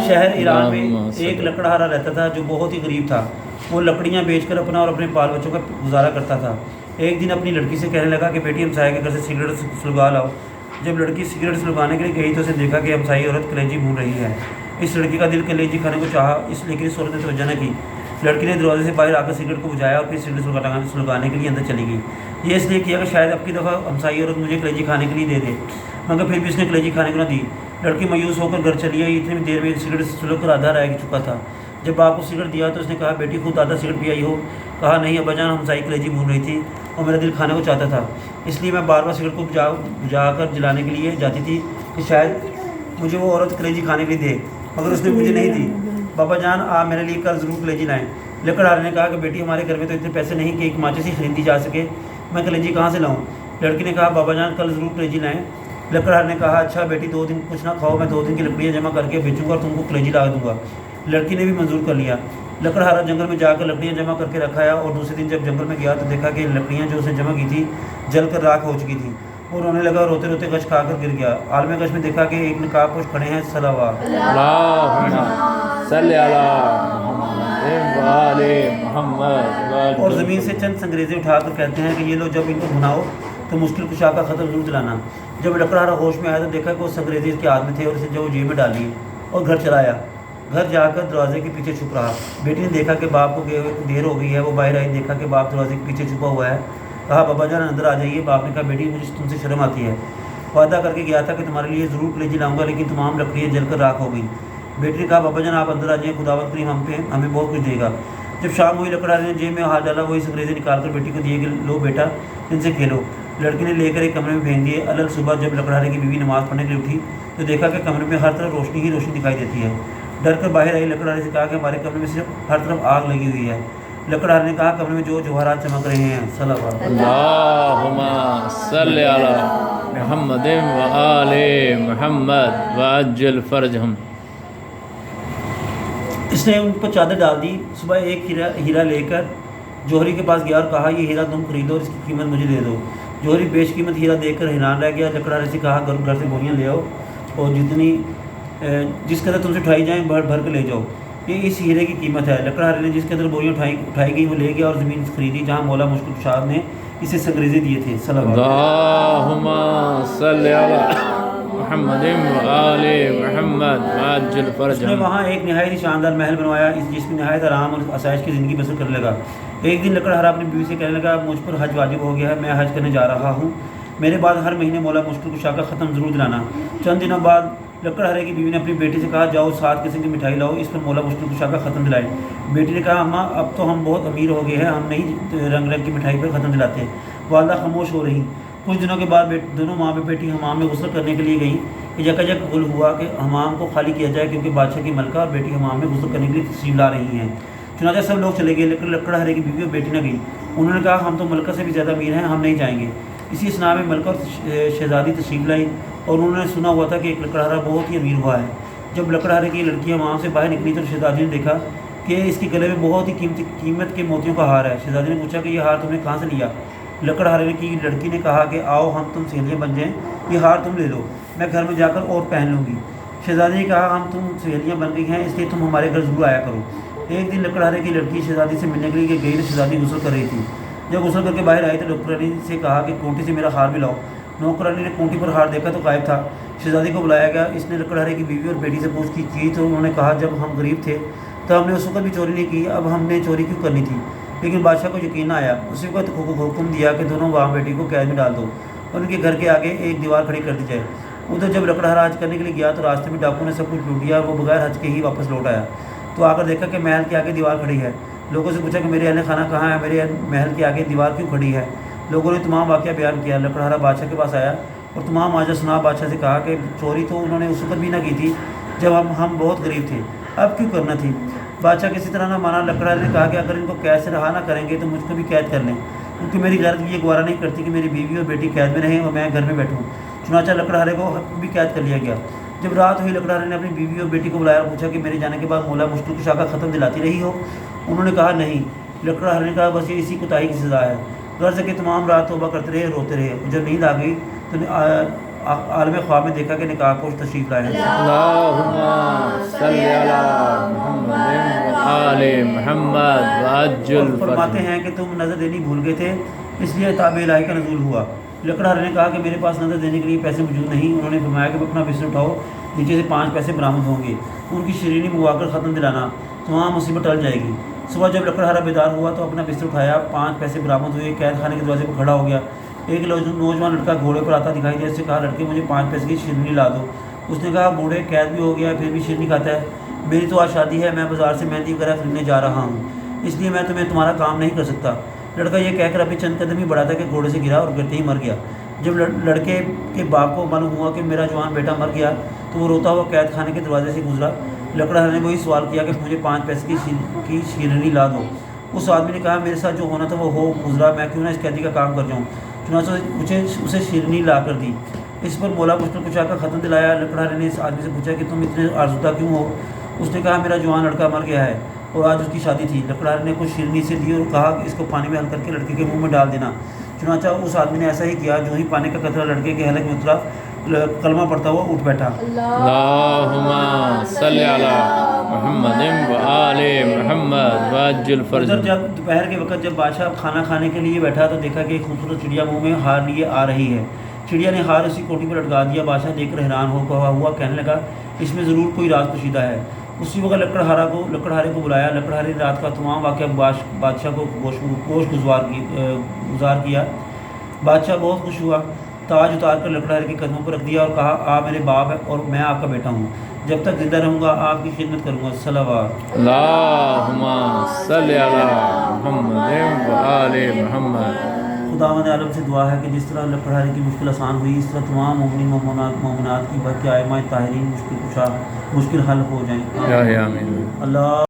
شہر ایران میں ایک لکڑہارا رہتا تھا جو بہت ہی غریب تھا. وہ لکڑیاں بیچ کر اپنا اور اپنے بال بچوں کا گزارا کرتا تھا. ایک دن اپنی لڑکی سے کہنے لگا کہ بیٹی ہمسائے کے گھر سے سگریٹ سلگا لاؤ. جب لڑکی سگریٹ سلگانے کے لیے گئی تو اسے دیکھا کہ ہمسائی عورت کلیجی بھون رہی ہے. اس لڑکی کا دل کلیجی کھانے کو چاہا، لیکن اس عورت نے توجہ نہ کی. لڑکی نے دروازے سے باہر آ کر سگریٹ کو بجھایا اور پھر سگریٹ سلگانے کے لیے اندر چلی گئی. یہ اس لیے کیا کہ شاید اب کی دفعہ ہمسائی عورت مجھے کلیجی کھانے کے لیے دے دے، مگر پھر بھی اس نے کلیجی کھانے کو نہ دی. لڑکی مایوس ہو کر گھر چلی آئی. اتنی دیر میں سگریٹ سلگ کر آدھا رہ چکا تھا. جب باپ کو سگریٹ دیا تو اس نے کہا بیٹی خود آدھا سگریٹ پی آئی ہو. کہا نہیں ابا جان، ہمسائی کلیجی بھون رہی تھی اور میرا دل کھانے کو چاہتا تھا، اس لیے میں بار بار سگریٹ کو بجھا کر جلانے کے لیے جاتی تھی کہ شاید مجھے وہ عورت کلیجی کھانے کے لیے دے، مگر اس نے مجھے نہیں دی. بابا جان آپ میرے لیے کل ضرور کلیجی لائیں. لکڑہارے نے کہا کہ بیٹی ہمارے گھر میں تو اتنے پیسے نہیں کہ ایک ماچس ہی خریدی جا سکے، میں کلیجی کہاں سے لاؤں. لڑکی نے کہا بابا جان کل ضرور کلیجی لائیں. لکڑہارے نے کہا اچھا بیٹی 2 دن کچھ نہ کھاؤ، میں 2 دن کی لکڑیاں جمع کر کے بیچوں گا اور تم کو کلیجی لا دوں گا. لڑکی نے بھی منظور کر لیا. لکڑہارا جنگل میں جا کر لکڑیاں جمع کر کے رکھایا اور دوسرے دن جب جنگل میں گیا تو دیکھا کہ لکڑیاں جو اس نے جمع کی تھی جل کر راکھ ہو چکی تھیں. وہ رونے لگا، روتے روتے غش کھا کر گر گیا. عالم غش میں دیکھا کہ ایک نقاب پوش کھڑے ہیں. صلوات اور زمین سے چند سنگریزے اٹھا کر کہتے ہیں کہ یہ لو جب ان کو بھناؤ تو مشکل کشا کا خطر ضرور دلانا. جب لکڑہارا ہوش میں آیا تو دیکھا کہ وہ سنگریزے اس کے ہاتھ میں تھے اور اسے جو جیب میں ڈال لیے اور گھر چلا آیا. گھر جا کر دروازے کے پیچھے چھپ رہا. بیٹی نے دیکھا کہ باپ کو دیر ہو گئی ہے. وہ باہر آئی، دیکھا کہ باپ دروازے کے پیچھے چھپا ہوا ہے. کہا بابا جان اندر آ جائیے. باپ نے کہا بیٹی مجھے تم سے شرم آتی ہے، وعدہ کر کے گیا تھا کہ تمہارے لیے ضرور کلیجی لاؤں گا، لیکن تمام لکڑیاں جل کر راکھ ہو گئی. بیٹی نے کہا بابا جان آپ اندر آ جائیں، خداوند کریم ہمیں بہت کچھ دے گا. جب شام ہوئی لکڑہارے نے جیب میں ہاتھ ڈالا، وہی سنگریزے نکال کر بیٹی کو دیے کہ لو بیٹا ان سے کھیلو. لڑکی نے لے کر ایک کمرے میں پھینک دیے. الگ صبح جب لکڑہارے کی بیوی نماز پڑھنے کے لیے اٹھی تو دیکھا کہ کمرے میں ہر طرف روشنی ہی روشنی دکھائی دیتی ہے. ڈر کر باہر آئی. لکڑہارے سے کہا کہ ہمارے کمرے میں صرف ہر طرف آگ لگی ہوئی ہے. لکڑہارے نے کہا کمرے میں جو جوہرات چمک رہے ہیں. صلوات اللہم صلی علی محمد و آل محمد وعجل فرجہم. اس نے ان پر چادر ڈال دی. صبح ایک ہیرا لے کر جوہری کے پاس گیا اور کہا یہ ہیرا تم خریدو اور اس کی قیمت مجھے دے دو. جوہری بیش قیمت ہیرا دیکھ کر حیران رہ گیا. لکڑہارے سے کہا گھر سے بوریاں لے آؤ اور جس قدر تم سے اٹھائی جائیں بھر کے لے جاؤ، یہ اس ہیرے کی قیمت ہے. لکڑہارے نے جس قدر بوریاں اٹھائی گئی وہ لے گیا اور زمین خریدی جہاں مولا مشکل کشاد نے اسے سنگریزے دیے تھے. اللہم صلی علی محمد و آل محمد وعجل اس نے فرجہم. وہاں ایک نہایت ہی شاندار محل بنوایا جس میں نہایت آرام اور آسائش کی زندگی بسر کرنے لگا. ایک دن لکڑہارا اپنی بیوی سے کہنے لگا مجھ پر حج واجب ہو گیا ہے، میں حج کرنے جا رہا ہوں، میرے بعد ہر مہینے مولا مشکل کشا کا ختم ضرور دلانا. چند دنوں بعد لکڑہارے کی بیوی نے اپنی بیٹی سے کہا جاؤ 7 قسم کی مٹھائی لاؤ، اس پر مولا مشکل کشا کا ختم دلائیں. بیٹی نے کہا اماں اب تو ہم بہت امیر ہو گئے ہیں، ہم نہیں رنگ رنگ کی مٹھائی پر ختم دلاتے. والدہ خاموش ہو رہی. کچھ دنوں کے بعد دونوں ماں بیٹی حمام میں غسل کرنے کے لیے گئیں کہ یکا غل ہوا کہ حمام کو خالی کیا جائے کیونکہ بادشاہ کی ملکہ اور بیٹی حمام میں غسل کرنے کے لیے تشریف لا رہی ہیں. چنانچہ سب لوگ چلے گئے لیکن لکڑہارے کی بیوی اور بیٹی نہ گئی. انہوں نے کہا ہم تو ملکہ سے بھی زیادہ امیر ہیں، ہم نہیں جائیں گے. اسی اسنا میں ملکہ اور شہزادی تشریف لائی اور انہوں نے سنا ہوا تھا کہ ایک لکڑہارا بہت ہی امیر ہوا ہے. جب لکڑہارے کی لڑکی حمام سے باہر نکلی تو شہزادی نے دیکھا کہ اس کے گلے میں بہت ہی قیمت کے موتیوں کا ہار ہے. شہزادی نے پوچھا کہ یہ ہار تم نے کہاں سے لیا؟ لکڑہارے کی لڑکی نے کہا کہ آؤ ہم تم سہیلیاں بن جائیں، یہ ہار تم لے لو، میں گھر میں جا کر اور پہن لوں گی. شہزادی نے کہا ہم تم سہیلیاں بن گئی ہیں اس لیے تم ہمارے گھر ضرور آیا کرو. ایک دن لکڑہارے کی لڑکی شہزادی سے ملنے کے لیے گئی تو شہزادی غسل کر رہی تھی. جب غسل کر کے باہر آئی تو نوکرانی سے کہا کہ کونٹی سے میرا ہار بھی لاؤ. نوکرانی نے کونٹی پر ہار دیکھا تو غائب تھا. شہزادی کو بلایا گیا. اس نے لکڑہارے کی بیوی اور بیٹی سے پوچھ کی تو انہوں نے کہا جب ہم غریب تھے تو ہم نے اس وقت بھی چوری نہیں کی، اب ہم نے چوری کیوں کرنی تھی؟ لیکن بادشاہ کو یقین نہ آیا. اسی وقت حکم دیا کہ دونوں باپ بیٹی کو قید میں ڈال دو اور ان کے گھر کے آگے ایک دیوار کھڑی کر دی جائے. ادھر جب لکڑہارا حج کرنے کے لیے گیا تو راستے میں ڈاکو نے سب کچھ لوٹ لیا اور وہ بغیر حج کے ہی واپس لوٹ آیا. تو آ کر دیکھا کہ محل کے آگے دیوار کھڑی ہے. لوگوں سے پوچھا کہ میرے اہل خانہ کہاں ہے، میرے محل کے آگے دیوار کیوں کھڑی ہے؟ لوگوں نے تمام واقعہ بیان کیا. لکڑہارا بادشاہ کے پاس آیا اور تمام ماجرا سنا. بادشاہ سے کہا کہ چوری تو انہوں نے اس وقت بھی نہ کی تھی جب ہم بہت غریب تھے، اب کیوں کرنا تھی؟ بادشاہ کسی طرح نہ مانا. لکڑہارے نے کہا کہ اگر ان کو قید سے رہا نہ کریں گے تو مجھ کو بھی قید کر لیں، کیونکہ میری غیرت یہ گوارہ نہیں کرتی کہ میری بیوی اور بیٹی قید میں رہیں اور میں گھر میں بیٹھوں. چنانچہ لکڑہارے کو بھی قید کر لیا گیا. جب رات ہوئی لکڑہارے نے اپنی بیوی اور بیٹی کو بلایا اور پوچھا کہ میرے جانے کے بعد مولا مشکل کشا کا ختم دلاتی رہی ہو؟ انہوں نے کہا نہیں. لکڑہارے نے کہا بس یہ اسی کوتاہی کی سزا ہے. غرض ہے کہ تمام رات توبہ کرتے رہے، روتے رہے. جب نیند آ گئی تو عالم خواب میں دیکھا کہ نکاح پوش تشریف لائے ہیں۔ اللہم صلی علی محمد وآل محمد وعجل فرماتے فرجہ۔ ہیں کہ تم نظر دینی بھول گئے تھے، اس لیے تاب الہی کا نزول ہوا۔ لکڑہارے نے کہا کہ میرے پاس نظر دینے کے لیے پیسے موجود نہیں۔ انہوں نے فرمایا کہ اپنا بستر اٹھاؤ، نیچے سے 5 پیسے برآمد ہوں گے، ان کی شیرینی منگوا کر ختم دلانا، تمام مصیبت ٹل جائے گی۔ صبح جب لکڑہارا بیدار ہوا تو اپنا بستر اٹھایا، 5 پیسے برآمد ہوئے، قید خانے کے دروازے پر کھڑا ہو گیا۔ ایک نوجوان لڑکا گھوڑے پر آتا دکھائی دیا، اس سے کہا لڑکے مجھے 5 پیسے کی شیرینی لا دو۔ اس نے کہا بوڑھے قید بھی ہو گیا پھر بھی شیرینی کھاتا ہے، میری تو آج شادی ہے، میں بازار سے مہندی وغیرہ خریدنے جا رہا ہوں، اس لیے میں تمہارا کام نہیں کر سکتا۔ لڑکا یہ کہہ کر ابھی چند قدم ہی بڑھا تھا کہ گھوڑے سے گرا اور گرتے ہی مر گیا۔ جب لڑکے کے باپ کو معلوم ہوا کہ میرا جوان بیٹا مر گیا تو وہ روتا ہوا قید خانے کے دروازے سے گزرا۔ لکڑہارے نے وہی سوال کیا کہ مجھے 5 پیسے کی شیرینی لا دو۔ اس آدمی نے کہا میرے ساتھ جو ہونا تھا وہ ہو گزرا، میں کیوں نہ اس قیدی کا کام کر جاؤں۔ چنانچہ اسے شیرینی لا کر دی۔ اس پر مولا مشکل کشا کا ختم دلایا۔ لکڑہارے نے اس آدمی سے پوچھا کہ تم اتنے آرزودہ کیوں ہو؟ اس نے کہا میرا جوان لڑکا مر گیا ہے اور آج اس کی شادی تھی۔ لکڑہارے نے کچھ شیرینی سے دی اور کہا کہ اس کو پانی میں حل کر کے لڑکے کے منہ میں ڈال دینا۔ چنانچہ اس آدمی نے ایسا ہی کیا، جو ہی پانی کا قطرہ لڑکے کے حلق میں اترا، کلمہ پڑھتا ہوا اٹھ بیٹھا۔ اللہم صلی علی محمد وآل محمد وعجل ادھر فرجہ۔ جب دوپہر کے وقت جب بادشاہ کھانا کھانے کے لیے بیٹھا تو دیکھا کہ ایک خوبصورت چڑیا منہ میں ہار لیے آ رہی ہے۔ چڑیا نے ہار اسی کوٹھی پر لٹکا دیا۔ بادشاہ دیکھ کر حیران ہوا کہنے لگا اس میں ضرور کوئی راز پوشیدہ ہے۔ اسی وقت لکڑہارے کو بلایا۔ لکڑہارے نے رات کا تمام واقعہ بادشاہ کو گوش گزار کیا۔ بادشاہ بہت خوش ہوا، تاج اتار کر لکڑہارے کے قدموں پر رکھ دیا اور کہا آپ میرے باپ ہیں اور میں آپ کا بیٹا ہوں، جب تک زندہ رہوں گا آپ کی خدمت کروں گا۔ صلوات۔ اللہم صلی علی محمد وآل محمد۔ خداوند عالم سے دعا ہے کہ جس طرح لکڑہارے کی مشکل آسان ہوئی، اس طرح تمام مومنین مومنات کی بلکہ ائمہ طاہرین مشکل حل ہو جائیں۔ آمین۔ اللہ